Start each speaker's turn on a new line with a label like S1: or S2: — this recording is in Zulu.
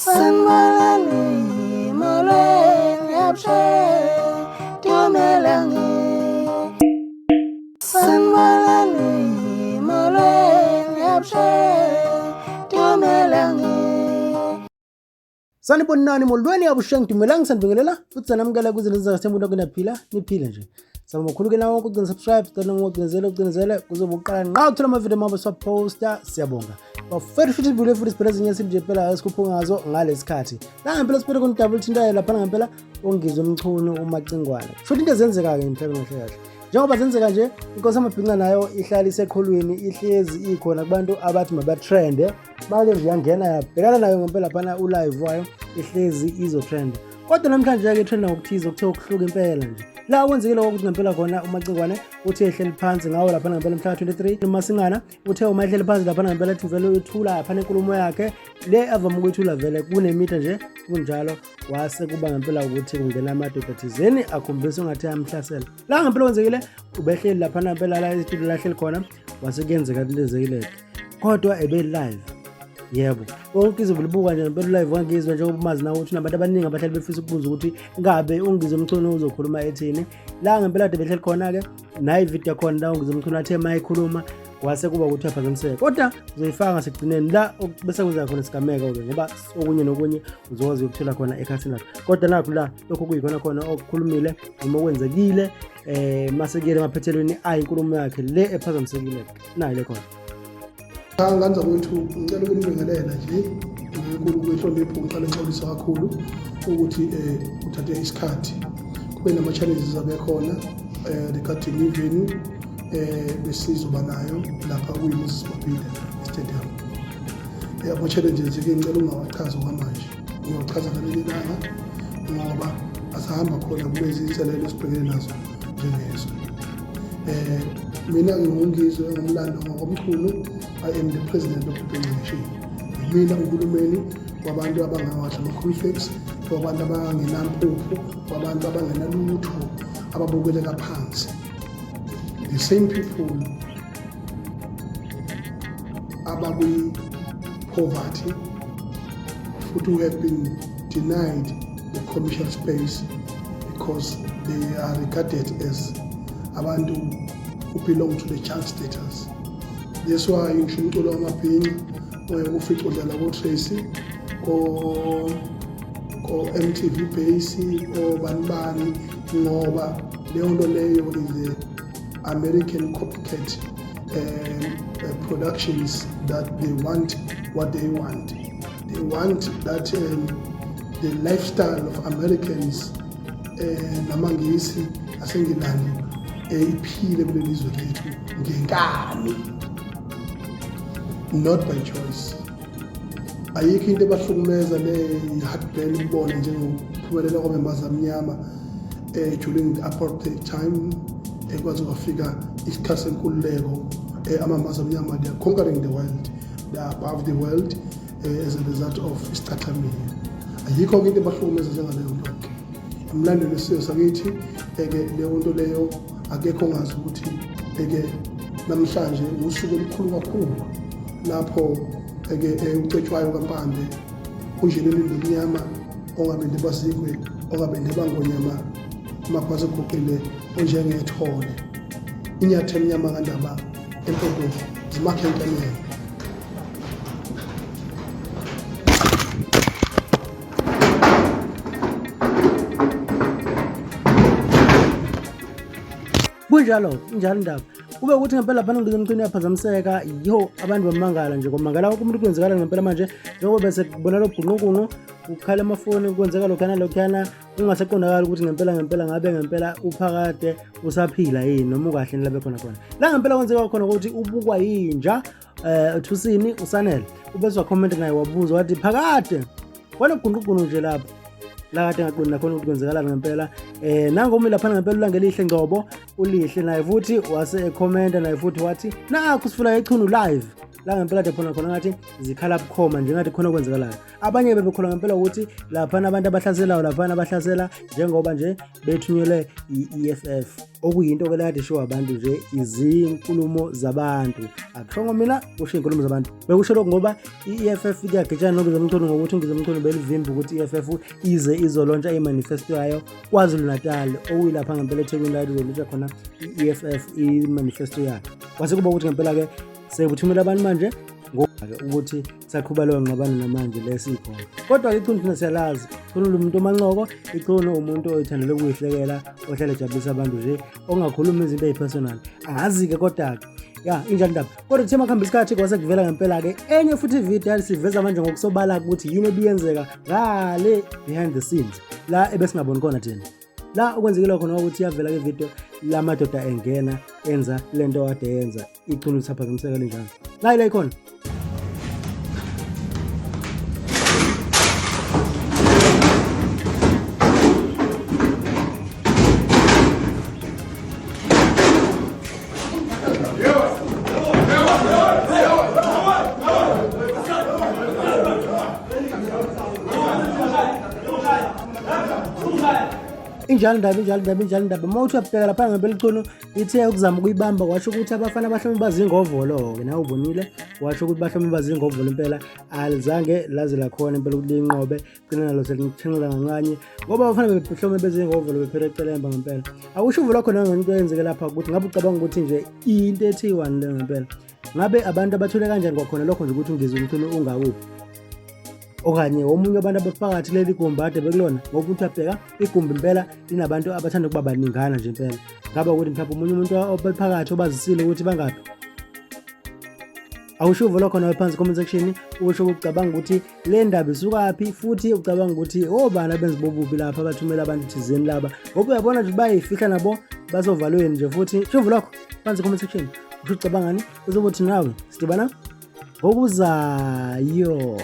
S1: Sanmalani molweni yapshe tumelangi Sanmalani molweni yapshe tumelangi Sanibonani molweni yabushe ngidumelangi sanibingelela futhi sanamukela kuzinto zasembundo kunaphila niphile nje Sawubona kakhulu nawe ukugcina subscribe cela ngokucinezela kuzoba uqala nqa uthola ama video mabo siwaposta siyabonga bafethu futhi ibule futhi sibhele ezinye nje phela esikhupha ngazo ngalesikhathi la ngempela sibhele kon double thintaye lapha ngempela Ungizwe Mchunu umacingwane futhi into ezenzeka ke emhlabeni kahle njengoba zenzeka nje inkosi amabhinqa nayo ihlala isekhulwini ihlezi ikhona kubantu abathi mabatrende bake nje yangena yabhekana nayo ngempela phana ulive wayo ihlezi izo trend kodwa namhlanje ke trend ngokuthiza ukuthe ukuhluka impela nje la wenzekile ukuthi ngempela khona umacingwane uthe ehleli phansi ngawo lapha ngempela mhla 23 uMasingana uthe uma ehleli phansi lapha ngempela ethi vele uthula lapha enkulumo yakhe le avama ukuyithula vele kunemitha nje kunjalo wase kuba ngempela ukuthi kungena amadoda thizeni akhombisa ungathi amhlasela la ngempela wenzekile ubehleli lapha ngempela la estudio lahleli khona wase kuyenzeka lezekile kodwa ebe live yebo wonke izobubuka nje ngempela live wangizwe njengoba umazi nawe uthi nabantu abaningi abahleli befisa ukubuza ukuthi ngabe Ungizwe Mchunu uzokhuluma ethini la ngempela de behleli khona ke nayi video khona la Ungizwe Mchunu athe mayikhuluma wase kuba ukuthi aphazamiseke kodwa uzoyifaka ngasekugcineni la bese kuza khona isigameko ke ngoba okunye nokunye uzokwazi ukuthola khona ekhasini lakho kodwa nakho la lokho kuyikhona khona okukhulumile noma okwenzekile mase kuyele emaphethelweni ayinkulumo yakhe le ephazamisekile nayi le khona
S2: Nganza kwethu ngicela ukunibingelela nje ngenkulu kwehlonipho ngicela ngixolisa kakhulu ukuthi uthathe isikhathi kube nama challenges abekhona regarding even besizoba nayo lapha kuyiMoses Mabhida stadium ama challenges ke ngicela ungawachaza kwamanje ngiyochaza ngaleli langa ngoba asahamba khona kube izinselelo esibhekene nazo njengezo mina ngingungizwe ngomlando ngokomkhulu I am the president of the nation. Mina uhulumeni wabantu abangawasha ama-prefects, wabantu abangenampuphu, wabantu abangenalutho, ababukeleka phansi. The same people abakwi-poverty futhi who have been denied the commercial space because they are regarded as abantu who belong to the child status. That's why ngisho umculo wamabhinqa ufica udlala ko-Tracy ko MTV base banibani ngoba leyo nto leyo is American copycat productions that they want what they want. They want that the lifestyle of Americans namangisi asengilandi iphile kuleli lizwe lethu ngenkani. Not by choice. Ayikho into ebahlukumeza le heartburn ibone njengokuphumelela kwamembaza amnyama during the apartheid time ekwazi ukufika isikhathi senkululeko amambaza amnyama they are conquering the world, they are above the world as a result of isicathamia. Ayikho into ebahlukumeza njengaleyo nto ke emlandweni wesizwe sakithi leyo nto leyo akekho ongazi ukuthi namhlanje usuku olukhulu kakhulu lapho ucetshwayo kampande unjelele lomnyama ongabe ndebazikwe ongabe ndebangonyama makwase goqile onjengethole inyathe emnyama kandaba empodo zimakhe enkameni
S1: kunjalo njalo indaba kube ukuthi ngempela lapha Ungizwe Mchunu yaphazamiseka yiho abantu bamangala nje komangala wonke umuntu kwenzekala ngempela manje njengoba bese kubona lo bhunqunqunqu ukhala amafoni kwenzeka lokhana lokhana ungaseqondakala ukuthi ngempela ngabe ngempela uphakade usaphila yini noma ukahle nilabe khona la ngempela kwenzeka khona ukuthi ubukwa yinja Thusini usanele ubese wa-comment naye wabuza wathi phakade kwalo bhunqunqunqu nje lapha la kade ngaqondi nakhona ukuthi kwenzekala ngempela nangomi lapha ngempela ulangelihle Ngcobo ulihle naye futhi wase comment naye futhi wathi nakho sifuna ichunu live la ngempela kade khona ngathi zikhala bukhoma nje ngathi khona okwenzekalayo. Abanye bebekholwa ngempela ukuthi laphana abantu abahlaselayo laphana abahlasela njengoba nje bethunyelwe i-EFF, okuyinto ke kade show abantu nje izinkulumo zabantu. Akushongo mina kusho inkulumo zabantu, bekusho lokho ngoba i-EFF kuyagejana nokuze Mchunu ngokuthi Ungizwe Mchunu belivimba ukuthi i-EFF ize izolontsha i-manifesto yayo KwaZulu Natal, okuyilapha ngempela eThekwini la izoluntsha khona i-EFF i-manifesto yayo. Kwase kuba ukuthi ngempela ke sebuthumela abantu manje ngoba ukuthi saqhuba leyo ngqabano namanje lesikhona. Kodwa ke iqiniso thina siyalazi, Mchunu umuntu omanqoko, Mchunu umuntu oyithandela ukuyihlekela, ohlala ejabulisa abantu nje, ongakhuluma izinto ezipersonal. Angazi ke kodwa ya injani ndaba. Kodwa kuthe makuhamba isikhathi kwase kuvela ngempela ke enye futhi ivideo yalisiveza manje ngokusobala ukuthi yini ebiyenzeka ngale behind the scenes la ebesingaboni khona thina. La okwenzekile khona ukuthi yavela ke video la madoda engena enza lento kade yenza iqiniso saphazamiseka linjani. La ikhona injalo ndaba mawuthi uyabheka lapha ngempela iqiniso ithe ukuzama ukuyibamba washo ukuthi abafana bahlome bazingovolo ke nawe ubonile washo ukuthi bahlome bazingovolo impela alizange laze lakhona impela ukuthi linqobe gcina nalo selithenqela ngancanye ngoba abafana behlome bezingovolo bephela ecelemba ngempela. Akusho uvula khona ngento eyenzeke lapha ukuthi ngabe ucabanga ukuthi nje into ethiwani le ngempela ngabe abantu abathule kanjani kwakhona lokho nje ukuthi Ungizwe Mchunu ungakuphi okanye omunye abantu abaphakathi leli gumbi ade bekulona ngoba uthi abheka igumbi impela linabantu abathanda ukuba baningana nje impela. Ngaba ukuthi mhlawumbe umunye umuntu ophakathi obazisile ukuthi bangaphi. Awusho uvula khona phansi comment section usho ukucabanga ukuthi le ndaba isukaphi futhi ucabanga ukuthi obani abenza bobubi lapha abathumela abantu thizeni laba ngoba uyabona nje bayifihla nabo basovalweni nje futhi sho uvula phansi comment section usho ucabangani uzokuthi nawe sidibana ngokuzayo.